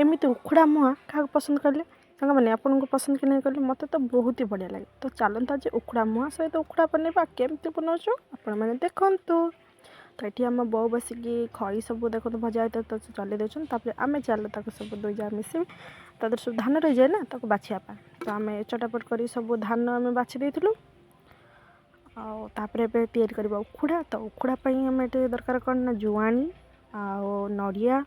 एमती उखुड़ा मुहाँ क्या पसंद कले सांग मैंने आपको पसंद कि नहीं कले मत तो बहुत ही बढ़िया लगे। तो चलता आज उखुड़ा मुहाँ सहित उखुड़ा बनवा केमती बनाऊँ आपण मैंने देखूँ। तो ये आम बो बसिकी खई सब देखो भजा होता तो चल देछन तापर आमे चल ताको सब दुई जा मिसेबी तादर सब धान रही जाए ना ताको बाछियापा। तो आम चटापट कर सब धान आम बाछि देइथिलु। आउे तैयारी करवा उखुड़ा। तो उखुड़ा आम ये दरकार कौन ना जुआनी आओ नड़िया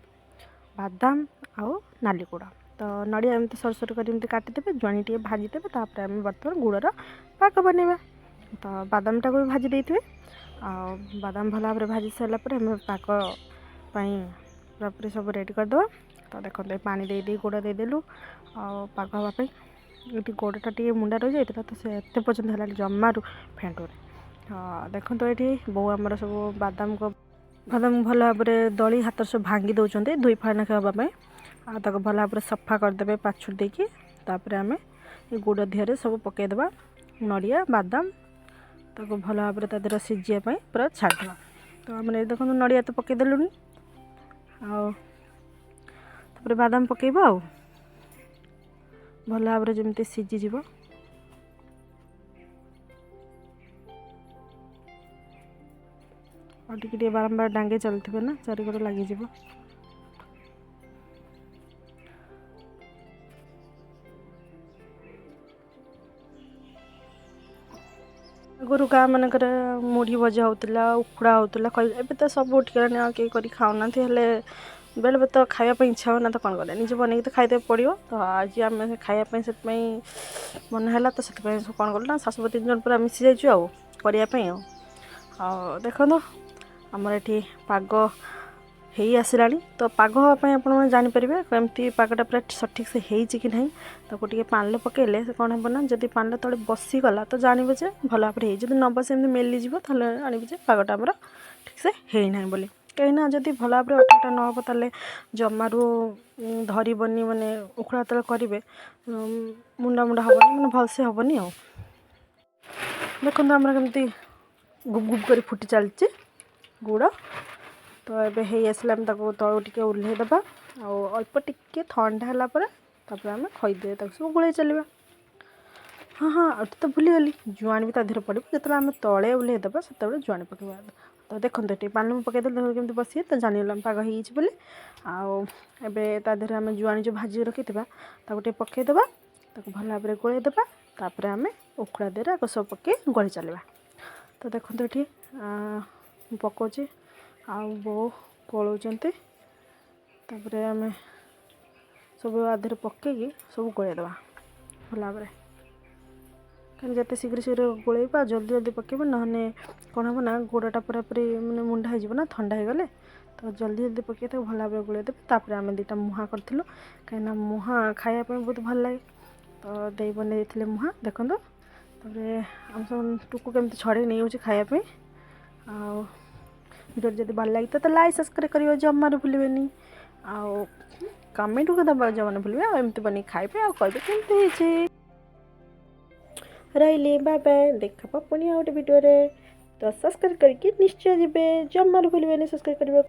बादाम आओ नाली गुड़। तो नड़िया एमती सर सर कर काटिदेवे जुआनी टे भाजीदेवे तापर आम बर्तमान गुड़र पाक बनवा। तो बादाम टाक भी भाजी देते बादाम भल भाव भाजी सारापर आम पाक पूरापूरी सब रेडी करदे। तो देखते पानी दे गुड़ देदेलु पाक हाँपाई ये गोड़टा टे मुंडा रही जाता तो से एत पर्यटन है जमारू फेंटूरे। देखो ये बो आमर सब बादाम को बादाम भल भाव दली हाथ सब भांगी दौरान दुई फाड़ नाखे हाँपाई भल भाव सफा करदे पाछुड़ देकी तापर आम गुड़ देहरे सब पकईदे नड़िया बादाम ताको भल भाव तादेह सीझापी पूरा छाड़देवा। तो आम देखो नड़िया तो पकईदेलुनि आपर बादाम पकईब आ भल भाव जमी सीझीज और टे बारंबार डांगे चलते ना चारिकड़ लगिज। आगुरी गाँ मानक मुढ़ी भजा होता उखुड़ा होता एवं तो सब उठिक कहीं कर खाऊना बेले बेले तो खायापी इच्छा हो ना तो कौन करें निजे बनई तो खाईदे पड़ो। तो आज आम खायापी से मन है तो से कौन कल ना शाशु 3 जन पूरा मिसी जाइए करने देखो आमर ये पाग हो आसला। तो पाग हाँपाई आपने जानीपर कमती पागटा पूरा सठिक से होती कि ना ताको टे पान पकड़े से कौन हम ना जब पान तले बसीगला तो जानवे जे भल भाव जब न बस एमती मेलीज जानवे जे पागटा आमर ठीक से होना बोली कहीं जब भल भाव अटाटा न हम ताले जमारू धरबनी माने उखुड़ा तले करेंगे मुंडा मुंडा हेनी मैंने भलसे हेनी। आ देखो आमर कमी गुब गुब कर फुटी चलती गुड़। तो ये आसला तलू टे ओह्लैदबा अल्प टिके ठंडा है आम खईदे सब गोल चलवा। हाँ हाँ तो भूलीगली जुआनी भी तादेह पड़े जो आम तले ओह्लैदबा से जुआनी पकड़ा। तो देखो ये पान पकईदे कमी बस तो जानीगला पाग होली आए तादेह आम जुआनी जो भाजी रखी टे पकईदबा भल भाव गोलैदबा तापर आम उखुड़ा देर आग सब पकई गोली चलवा। तो देखो ये पकाचे बो गोलौंट आम सब आधे पकईकि सब गोलैदबा भल भाव कहीं जिते शीघ्र शीघ्र गोलैबा जल्दी जल्दी पकईबा ना कौन हम ना गोड़टा पूरा पूरी मैंने मुंडा हो ठंडा हो गले। तो जल्दी जल्दी पकई भल भाव गोलैदेवे तापर आम 2टा मुहाँ करूँ कहीं मुहाँ खायापी बहुत भल लगे। तो दे बनई मुहाँ देखो आम सब टुकु केमती छड़े नहीं जाऊँ खायापी वीडियो जब भल लगी तो लाइक सब्सक्राइब करेंगे जमार भूलें आउ कमेंट को दबा जमा भूलें आमती बन खाइबे आ कहे केमती रही बाय बाय देखा पुणी आ गोटे वीडियो। तो सब्सक्राइब करके निश्चय जी जमार भूलें सब्सक्राइब करने।